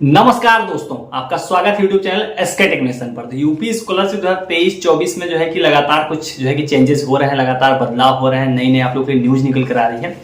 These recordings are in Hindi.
नमस्कार दोस्तों, आपका स्वागत है यूट्यूब चैनल एसके टेक्नीशियन पर। तो यूपी स्कॉलरशिप 2023-24 में जो है कि लगातार कुछ जो है कि चेंजेस हो रहे हैं, लगातार बदलाव हो रहे हैं, नई नई आप लोग की न्यूज निकल कर आ रही है।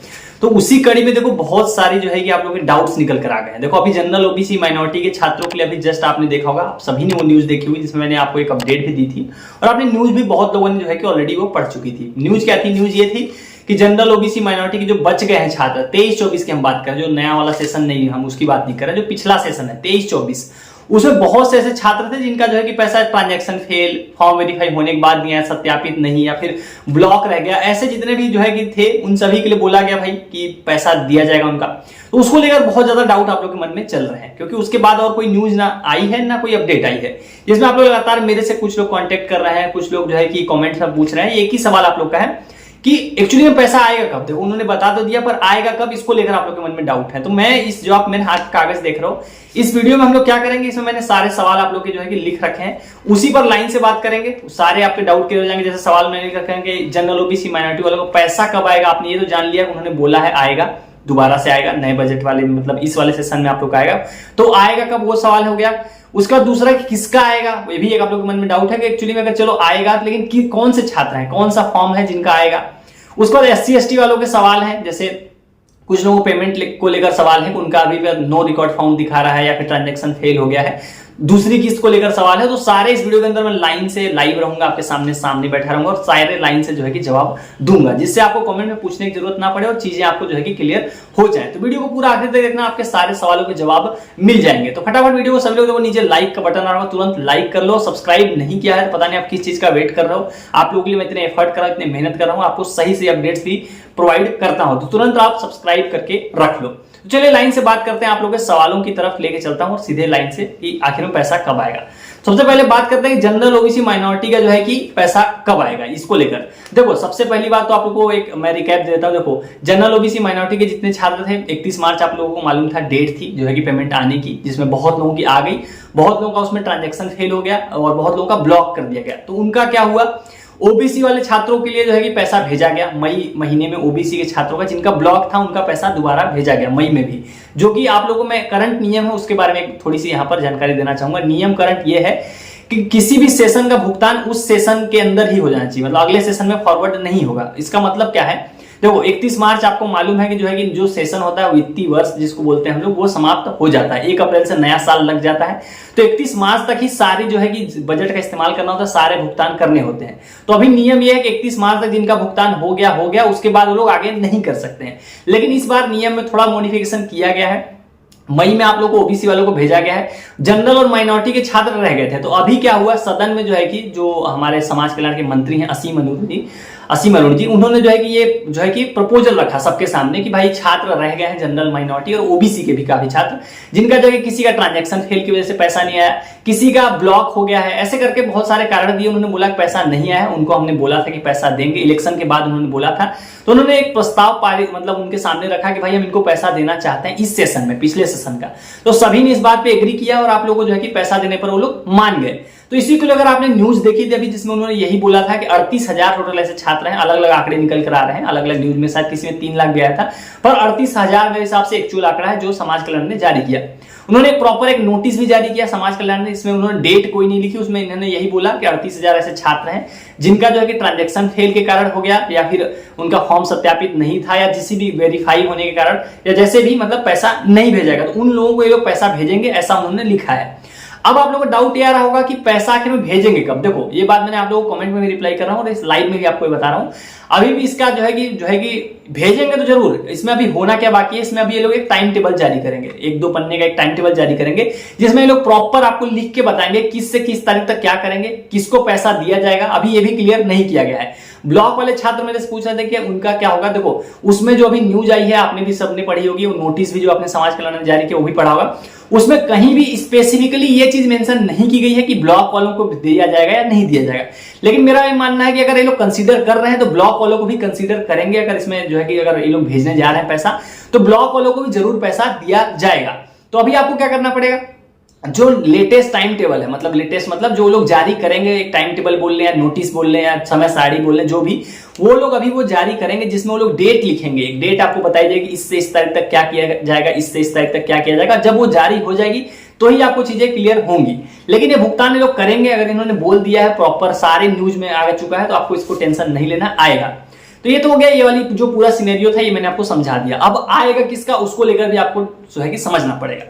तो उसी कड़ी में देखो बहुत सारी जो है कि आप लोगों के डाउट्स निकल कर आ गए हैं। देखो अभी जनरल ओबीसी माइनॉरिटी के छात्रों के लिए अभी जस्ट आपने देखा होगा, आप सभी ने वो न्यूज देखी हुई जिसमें मैंने आपको एक अपडेट भी दी थी और आपने न्यूज भी बहुत लोगों ने जो है कि ऑलरेडी वो पढ़ चुकी थी। न्यूज क्या थी? न्यूज ये थी कि जनरल ओबीसी माइनॉरिटी के जो बच गए हैं छात्र 23-24 की हम बात करें, जो नया वाला सेशन नहीं है, हम उसकी बात नहीं कर रहे, जो पिछला सेशन है 23-24, उसमें बहुत से ऐसे छात्र थे जिनका जो है कि पैसा ट्रांजैक्शन फेल, फॉर्म वेरीफाई होने के बाद नहीं आया, सत्यापित नहीं, या फिर ब्लॉक रह गया, ऐसे जितने भी जो है कि थे उन सभी के लिए बोला गया भाई कि पैसा दिया जाएगा उनका। तो उसको लेकर बहुत ज्यादा डाउट आप लोग के मन में चल रहे हैं, क्योंकि उसके बाद और कोई न्यूज ना आई है ना कोई अपडेट आई है, जिसमें आप लोग लगातार मेरे से कुछ लोग कॉन्टेक्ट कर रहे हैं, कुछ लोग जो है कि कॉमेंट्स में पूछ रहे हैं। एक ही सवाल आप लोग का है कि एक्चुअली में पैसा आएगा कब। देखो उन्होंने बता तो दिया, पर आएगा कब, इसको लेकर आप लोग के मन में डाउट है। तो मैं इस जो आप मेरे हाथ कागज देख रहा हूं, इस वीडियो में हम लोग क्या करेंगे, इसमें मैंने सारे सवाल आप लोग के जो है कि लिख रखे हैं, उसी पर लाइन से बात करेंगे, सारे आपके डाउट क्लियर हो जाएंगे। जैसे सवाल मैंने लिख रखे हैं कि जनरल ओबीसी माइनॉरिटी वालों को पैसा कब आएगा, आपने ये तो जान लिया उन्होंने बोला है आएगा, दोबारा से आएगा नए बजट वाले, मतलब इस वाले सेशन में आप लोग का आएगा। तो आएगा कब, वो सवाल हो गया। उसका दूसरा कि किसका आएगा, ये भी एक आप लोग के मन में डाउट है कि एक्चुअली में अगर चलो आएगा, लेकिन कौन से छात्र हैं, कौन सा फॉर्म है जिनका आएगा। उसके बाद SC ST वालों के सवाल हैं, जैसे कुछ लोगों को पेमेंट को लेकर सवाल है कि उनका अभी नो रिकॉर्ड फाउंड दिखा रहा है या फिर ट्रांजैक्शन फेल हो गया है, दूसरी किस्त को लेकर सवाल है। तो सारे इस वीडियो के अंदर मैं लाइन से लाइव रहूंगा, आपके सामने बैठा रहूंगा और सारे लाइन से जो है कि जवाब दूंगा, जिससे आपको कमेंट में पूछने की जरूरत ना पड़े और चीजें आपको जो है कि क्लियर हो जाए। तो वीडियो को पूरा आखिर तक देखना, आपके सारे सवालों के जवाब मिल जाएंगे। तो फटाफट वीडियो को सभी लोग देखो, नीचे लाइक का बटन आ रहा है, तुरंत लाइक कर लो। सब्सक्राइब नहीं किया है, पता नहीं आप किस चीज का वेट कर रहे हो। आप लोगों के लिए मैं इतने एफर्ट कर रहा हूं, इतनी मेहनत कर रहा हूं, आपको सही से अपडेट्स भी प्रोवाइड करता हूं, तो तुरंत आप सब्सक्राइब करके रख लो। तो चलिए लाइन से बात करते हैं, आप लोगों के सवालों की तरफ लेके चलता हूं और सीधे लाइन से कि आखिर में पैसा कब आएगा। सबसे पहले बात करते हैं कि जनरल ओबीसी माइनॉरिटी का जो है कि पैसा कब आएगा, इसको लेकर देखो सबसे पहली बात तो आप लोगों को एक मैं रिकैप देता हूं। देखो जनरल ओबीसी माइनॉरिटी के जितने छात्र थे, 31 मार्च आप लोगों को मालूम था डेट थी जो है कि पेमेंट आने की, जिसमें बहुत लोगों की आ गई, बहुत लोगों का उसमें ट्रांजैक्शन फेल हो गया और बहुत लोगों का ब्लॉक कर दिया गया। तो उनका क्या हुआ, ओबीसी वाले छात्रों के लिए जो है कि पैसा भेजा गया मई महीने में। ओबीसी के छात्रों का जिनका ब्लॉक था उनका पैसा दोबारा भेजा गया मई में भी, जो कि आप लोगों को मैं करंट नियम है उसके बारे में थोड़ी सी यहां पर जानकारी देना चाहूंगा। नियम करंट ये है कि किसी भी सेशन का भुगतान उस सेशन के अंदर ही हो जाना चाहिए, मतलब अगले सेशन में फॉरवर्ड नहीं होगा। इसका मतलब क्या है, देखो 31 मार्च आपको मालूम है कि जो है कि जो सेशन होता है वित्तीय वर्ष जिसको बोलते हैं हम लोग, वो समाप्त हो जाता है। 1 अप्रैल से नया साल लग जाता है, तो 31 मार्च तक ही सारी जो है कि बजट का इस्तेमाल करना होता है, सारे भुगतान करने होते हैं। तो अभी नियम यह है कि 31 मार्च तक जिनका भुगतान हो गया, उसके बाद वो लोग आगे नहीं कर सकते हैं। लेकिन इस बार नियम में थोड़ा मॉडिफिकेशन किया गया है। मई में आप लोग को ओबीसी वालों को भेजा गया है, जनरल और माइनॉरिटी के छात्र रह गए थे। तो अभी क्या हुआ, सदन में जो है कि जो हमारे समाज कल्याण के मंत्री हैं असीम अरुण जी, उन्होंने जो है कि ये जो है कि प्रपोजल रखा सबके सामने कि भाई छात्र रह गए हैं जनरल, माइनॉरिटी और ओबीसी के भी काफी छात्र, जिनका जो है किसी का ट्रांजैक्शन फेल की वजह से पैसा नहीं आया, किसी का ब्लॉक हो गया है, ऐसे करके बहुत सारे कारण दिए। उन्होंने बोला पैसा नहीं आया, उनको हमने बोला था कि पैसा देंगे, इलेक्शन के बाद उन्होंने बोला था। तो उन्होंने एक प्रस्ताव पारित मतलब उनके सामने रखा कि भाई हम इनको पैसा देना चाहते हैं इस सेशन में, पिछले सेशन का। तो सभी ने इस बात पे एग्री किया और आप लोगों को जो है कि पैसा देने पर वो लोग मान गए। तो इसी को अगर आपने न्यूज देखी थी अभी, जिसमें उन्होंने यही बोला था कि 38,000 टोटल ऐसे छात्र हैं, अलग अलग आंकड़े निकल कर आ रहे हैं, अलग अलग न्यूज में शायद किसी में 3 लाख भी आया था, पर 38,000 मेरे हिसाब से एक्चुअल आंकड़ा है जो समाज कल्याण ने जारी किया। उन्होंने प्रॉपर एक नोटिस भी जारी किया समाज कल्याण ने, इसमें उन्होंने डेट कोई नहीं लिखी, उसमें इन्होंने यही बोला कि 38,000 ऐसे छात्र हैं जिनका जो है कि ट्रांजैक्शन फेल के कारण हो गया, या फिर उनका फॉर्म सत्यापित नहीं था, या किसी भी वेरीफाई होने के कारण, या जैसे भी मतलब पैसा नहीं भेजेगा, तो उन लोगों को ये लोग पैसा भेजेंगे, ऐसा उन्होंने लिखा है। अब आप लोगों को डाउट ये आ रहा होगा कि पैसा आखिर में भेजेंगे कब। देखो ये बात मैंने आप लोगों को कमेंट में भी रिप्लाई कर रहा हूं और इस लाइव में भी आपको बता रहा हूं। अभी भी इसका जो है कि भेजेंगे तो जरूर, इसमें अभी होना क्या बाकी है, इसमें अभी ये लोग एक टाइम टेबल जारी करेंगे, 1-2 पन्ने का एक टाइम टेबल जारी करेंगे, जिसमें ये लोग प्रॉपर आपको लिख के बताएंगे किस से किस तारीख तक क्या करेंगे, किसको पैसा दिया जाएगा। अभी ये भी क्लियर नहीं किया गया है। ब्लॉक वाले छात्र मेरे से पूछ रहे थे कि उनका क्या होगा। देखो उसमें जो अभी न्यूज आई है, आपने भी सबने पढ़ी होगी, वो नोटिस भी जो आपने समाज कल्याण ने जारी किया वो भी पढ़ा होगा, उसमें कहीं भी स्पेसिफिकली ये चीज मेंशन नहीं की गई है कि ब्लॉक वालों को दिया जाएगा या नहीं दिया जाएगा। लेकिन मेरा ये मानना है कि अगर ये लोग कंसीडर कर रहे हैं तो ब्लॉक वालों को भी कंसीडर करेंगे। अगर इसमें जो है कि अगर ये लोग भेजने जा रहे हैं पैसा, तो ब्लॉक वालों को भी जरूर पैसा दिया जाएगा। तो अभी आपको क्या करना पड़ेगा, जो लेटेस्ट टाइम टेबल है, मतलब लेटेस्ट मतलब जो लोग जारी करेंगे, एक टाइम टेबल बोल रहे हैं, नोटिस बोल रहे हैं, या समय सारणी बोल रहे हैं, जो भी वो लोग अभी वो जारी करेंगे, जिसमें वो लोग डेट लिखेंगे। एक डेट आपको बताई जाएगी, इससे इस तारीख तक क्या किया जाएगा, इससे इस तारीख तक क्या किया जाएगा। जब वो जारी हो जाएगी तो ही आपको चीजें क्लियर होंगी। लेकिन ये भुगतान ये लोग करेंगे, अगर इन्होंने बोल दिया है प्रॉपर, सारे न्यूज में आ चुका है, तो आपको इसको टेंशन नहीं लेना, आएगा। तो ये तो हो गया, ये वाली जो पूरा सिनेरियो था ये मैंने आपको समझा दिया। अब आएगा किसका, उसको लेकर भी आपको जो है कि समझना पड़ेगा।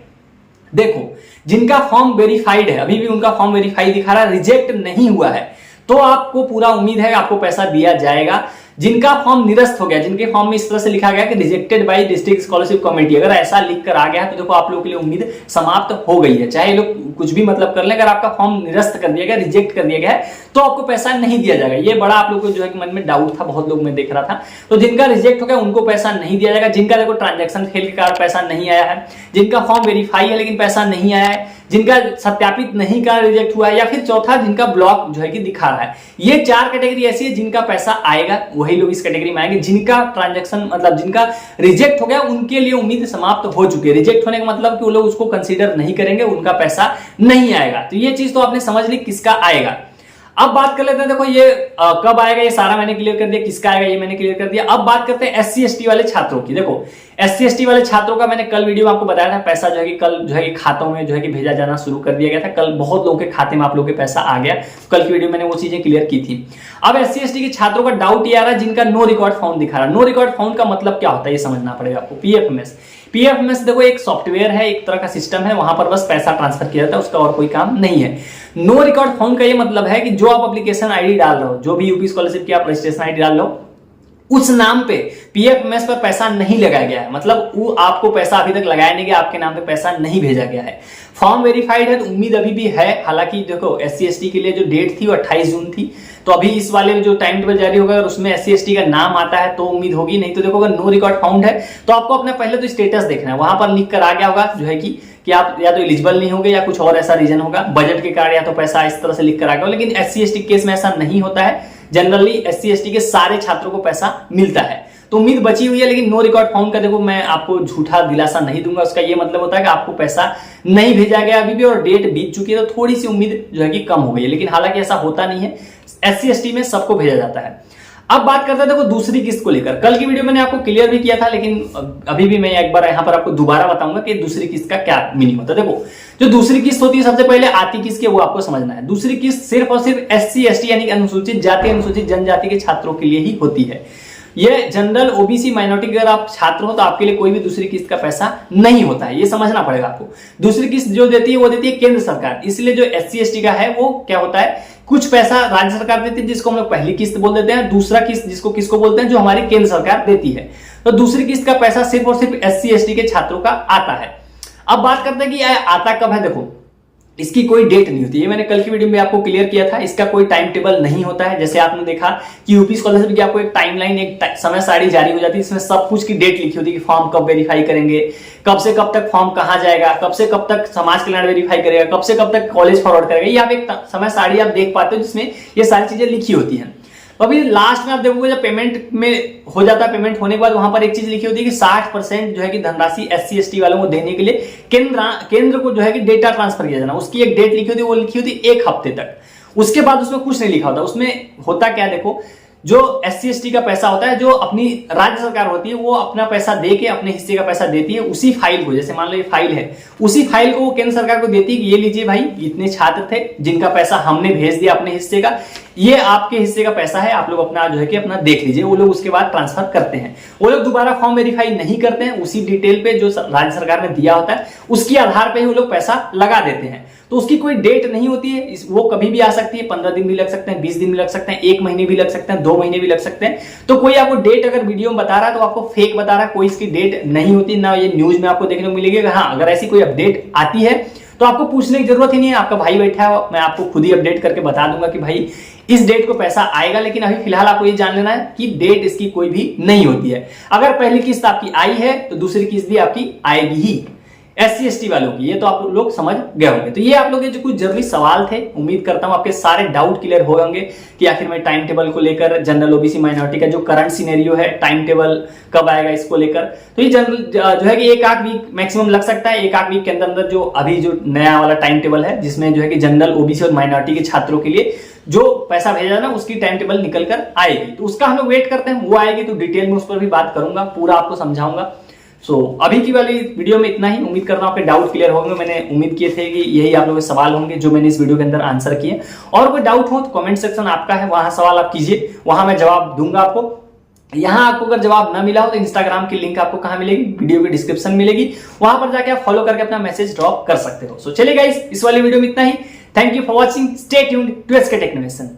देखो, जिनका फॉर्म वेरीफाइड है, अभी भी उनका फॉर्म वेरीफाई दिखा रहा है, रिजेक्ट नहीं हुआ है, तो आपको पूरा उम्मीद है आपको पैसा दिया जाएगा। जिनका फॉर्म निरस्त हो गया, जिनके फॉर्म में इस तरह से लिखा गया कि rejected by district scholarship committee, अगर ऐसा लिख कर आ गया है तो देखो आप लोगों के लिए उम्मीद समाप्त हो गई है। चाहे लोग कुछ भी मतलब कर ले, अगर आपका फॉर्म निरस्त कर दिया गया, रिजेक्ट कर दिया गया है, तो आपको पैसा नहीं दिया जाएगा। ये बड़ा आप लोग को जो है कि मन में डाउट था, बहुत लोग में देख रहा था। तो जिनका रिजेक्ट हो गया उनको पैसा नहीं दिया जाएगा। जिनका देखो ट्रांजेक्शन फेल के कारण पैसा नहीं आया है, जिनका फॉर्म वेरीफाई है लेकिन पैसा नहीं आया है, जिनका सत्यापित नहीं का रिजेक्ट हुआ है, या फिर चौथा जिनका ब्लॉक जो है कि दिखा रहा है, ये 4 कैटेगरी ऐसी है जिनका पैसा आएगा, वही लोग इस कैटेगरी में आएंगे। जिनका ट्रांजैक्शन मतलब जिनका रिजेक्ट हो गया उनके लिए उम्मीद समाप्त हो चुकी है। रिजेक्ट होने का मतलब कि वो लोग उसको कंसीडर नहीं करेंगे, उनका पैसा नहीं आएगा। तो ये चीज तो आपने समझ ली किसका आएगा। अब बात कर लेते हैं, देखो ये कब आएगा, ये सारा मैंने क्लियर कर दिया, किसका आएगा ये मैंने क्लियर कर दिया। अब बात करते हैं SC ST वाले छात्रों की। देखो SC ST वाले छात्रों का मैंने कल वीडियो में आपको बताया था, पैसा जो है कि कल जो है कि खातों में जो है कि भेजा जाना शुरू कर दिया गया था। कल बहुत लोगों के खाते में आप लोगों के पैसा आ गया, कल की वीडियो मैंने वो चीजें क्लियर की थी। अब SC ST के छात्रों का डाउट ये आ रहा है जिनका नो रिकॉर्ड फाउंड दिखा रहा है। नो रिकॉर्ड फाउंड का मतलब क्या होता है ये समझना पड़ेगा आपको। PFMS देखो एक सॉफ्टवेयर है, एक तरह का सिस्टम है, वहां पर बस पैसा ट्रांसफर किया जाता है, उसका और कोई काम नहीं है। नो रिकॉर्ड फाउंड का ये मतलब है कि जो आप एप्लीकेशन आईडी डाल रहे हो, जो भी यूपी स्कॉलरशिप की आप रजिस्ट्रेशन आईडी डाल रहे हो, उस नाम पे PFMS पर पैसा नहीं लगाया गया है, मतलब वो आपको पैसा अभी तक लगाया नहीं गया, आपके नाम पे पैसा नहीं भेजा गया है। फॉर्म वेरीफाइड है तो उम्मीद अभी भी है। हालांकि देखो SC ST के लिए जो डेट थी वो 28 जून थी, तो अभी इस वाले में जो टाइम टेबल जारी होगा अगर उसमें SC ST का नाम आता है तो उम्मीद होगी, नहीं तो देखो अगर नो रिकॉर्ड फाउंड है तो आपको अपना पहले तो स्टेटस देखना है, वहां पर लिख कर आ गया होगा जो है कि आप या तो एलिजिबल नहीं होंगे या कुछ और ऐसा रीजन होगा, बजट के कारण या तो पैसा इस तरह से लिख कर आ गया। लेकिन SC ST केस में ऐसा नहीं होता है, जनरली SC ST के सारे छात्रों को पैसा मिलता है, तो उम्मीद बची हुई है। लेकिन नो रिकॉर्ड फाउंड का देखो मैं आपको झूठा दिलासा नहीं दूंगा, उसका ये मतलब होता है कि आपको पैसा नहीं भेजा गया अभी भी और डेट बीत चुकी है, तो थोड़ी सी उम्मीद जो है कि कम हो गई है। लेकिन हालांकि ऐसा होता नहीं है, SC ST में सबको भेजा जाता है। अब बात करते हैं देखो दूसरी किस्त को लेकर। कल की वीडियो मैंने आपको क्लियर भी किया था, लेकिन अभी भी मैं एक बार यहां पर आपको दोबारा बताऊंगा कि दूसरी किस्त का क्या मीनिंग होता है। देखो जो दूसरी किस्त होती है सबसे पहले आती किसकी वो आपको समझना है। दूसरी किस्त सिर्फ और सिर्फ SC ST यानी अनुसूचित जाति अनुसूचित जनजाति के छात्रों के लिए ही होती है। ये जनरल OBC माइनॉरिटी अगर आप छात्र हो तो आपके लिए कोई भी दूसरी किस्त का पैसा नहीं होता है, ये समझना पड़ेगा आपको। दूसरी किस्त जो देती है वो देती है केंद्र सरकार, इसलिए जो SC ST का है वो क्या होता है, कुछ पैसा राज्य सरकार देती है जिसको हम लोग पहली किस्त बोल देते हैं, दूसरा किस्त जिसको किसको बोलते हैं जो हमारी केंद्र सरकार देती है। तो दूसरी किस्त का पैसा सिर्फ और सिर्फ SC ST के छात्रों का आता है। अब बात करते हैं कि आता कब है। देखो इसकी कोई डेट नहीं होती, ये मैंने कल की वीडियो में आपको क्लियर किया था। इसका कोई टाइम टेबल नहीं होता है, जैसे आपने देखा कि यूपी स्कॉलरशिप की आपको एक टाइमलाइन, एक समय सारणी जारी हो जाती है, इसमें सब कुछ की डेट लिखी होती है कि फॉर्म कब वेरीफाई करेंगे, कब से कब तक फॉर्म कहां जाएगा, कब से कब तक समाज कल्याण वेरीफाई करेगा, कब से कब तक कॉलेज फॉरवर्ड करेगा। ये आप एक समय सारणी आप देख पाते हो जिसमें ये सारी चीजें लिखी होती है। अभी लास्ट में आप देखोगे जब पेमेंट में हो जाता है, पेमेंट होने के बाद वहां पर एक चीज लिखी होती है कि 60% जो है कि धनराशि SC ST वालों को देने के लिए केंद्र को जो है कि डेटा ट्रांसफर किया जाना, उसकी एक डेट लिखी होती है, वो लिखी होती है 1 हफ्ते तक। उसके बाद उसमें कुछ नहीं लिखा होता। उसमें होता क्या देखो, जो SC ST का पैसा होता है, जो अपनी राज्य सरकार होती है वो अपना पैसा दे के अपने हिस्से का पैसा देती है उसी फाइल को, जैसे मान लो ये फाइल है, उसी फाइल को वो केंद्र सरकार को देती है कि ये लीजिए भाई, इतने छात्र थे जिनका पैसा हमने भेज दिया अपने हिस्से का, ये आपके हिस्से का पैसा है, आप लोग अपना जो है कि अपना देख लीजिए। वो लोग उसके बाद ट्रांसफर करते हैं, वो लोग दोबारा फॉर्म वेरीफाई नहीं करते हैं, उसी डिटेल पे जो राज्य सरकार ने दिया होता है उसके आधार पे ही वो लोग पैसा लगा देते हैं। तो उसकी कोई डेट नहीं होती है, वो कभी भी आ सकती है, 15 दिन भी लग सकते हैं, 20 दिन भी लग सकते हैं, 1 महीने भी लग सकते हैं, 2 महीने भी लग सकते हैं। तो कोई आपको डेट अगर वीडियो में बता रहा है तो आपको फेक बता रहा है, कोई इसकी डेट नहीं होती, ना ये न्यूज में आपको देखने को मिलेगी। हाँ, अगर ऐसी कोई अपडेट आती है तो आपको पूछने की जरूरत ही नहीं है, आपका भाई बैठा है, मैं आपको खुद ही अपडेट करके बता दूंगा कि भाई इस डेट को पैसा आएगा। लेकिन अभी फिलहाल आपको ये जान लेना है कि डेट इसकी कोई भी नहीं होती है। अगर पहली किस्त आपकी आई है तो दूसरी किस्त भी आपकी आएगी ही SC ST वालों की, ये तो आप लोग समझ गए होंगे। तो ये आप लोग के जो कुछ जरूरी सवाल थे, उम्मीद करता हूं आपके सारे डाउट क्लियर हो होंगे कि आखिर में टाइम टेबल को लेकर, जनरल OBC माइनॉरिटी का जो करंट सिनेरियो है, टाइम टेबल कब आएगा इसको लेकर। तो ये जनरल जो है कि 1 वीक मैक्सिमम लग सकता है, 1 वीक के अंदर अंदर जो अभी जो नया वाला टाइम टेबल है जिसमें जो है कि जनरल OBC और माइनॉरिटी के छात्रों के लिए जो पैसा भेजा जाना उसकी टाइम टेबल निकल कर आएगी, तो उसका हम लोग वेट करते हैं। वो आएगी तो डिटेल में उस पर भी बात करूंगा, पूरा आपको समझाऊंगा। सो अभी की वाली वीडियो में इतना ही। उम्मीद करता हूं आपके डाउट क्लियर होंगे। मैंने उम्मीद किए थे कि यही आप लोगों के सवाल होंगे जो मैंने इस वीडियो के अंदर आंसर किए। और कोई डाउट हो तो कमेंट सेक्शन आपका है, वहां सवाल आप कीजिए, वहां मैं जवाब दूंगा आपको। यहां आपको अगर जवाब ना मिला हो तो इंस्टाग्राम की लिंक आपको कहां मिलेगी, वीडियो के डिस्क्रिप्शन मिलेगी, वहां पर जाके आप फॉलो करके अपना मैसेज ड्रॉप कर सकते हो। सो चलिए गाइस, इस वाली वीडियो में इतना ही। Thank you for watching, stay tuned to SK tech innovation.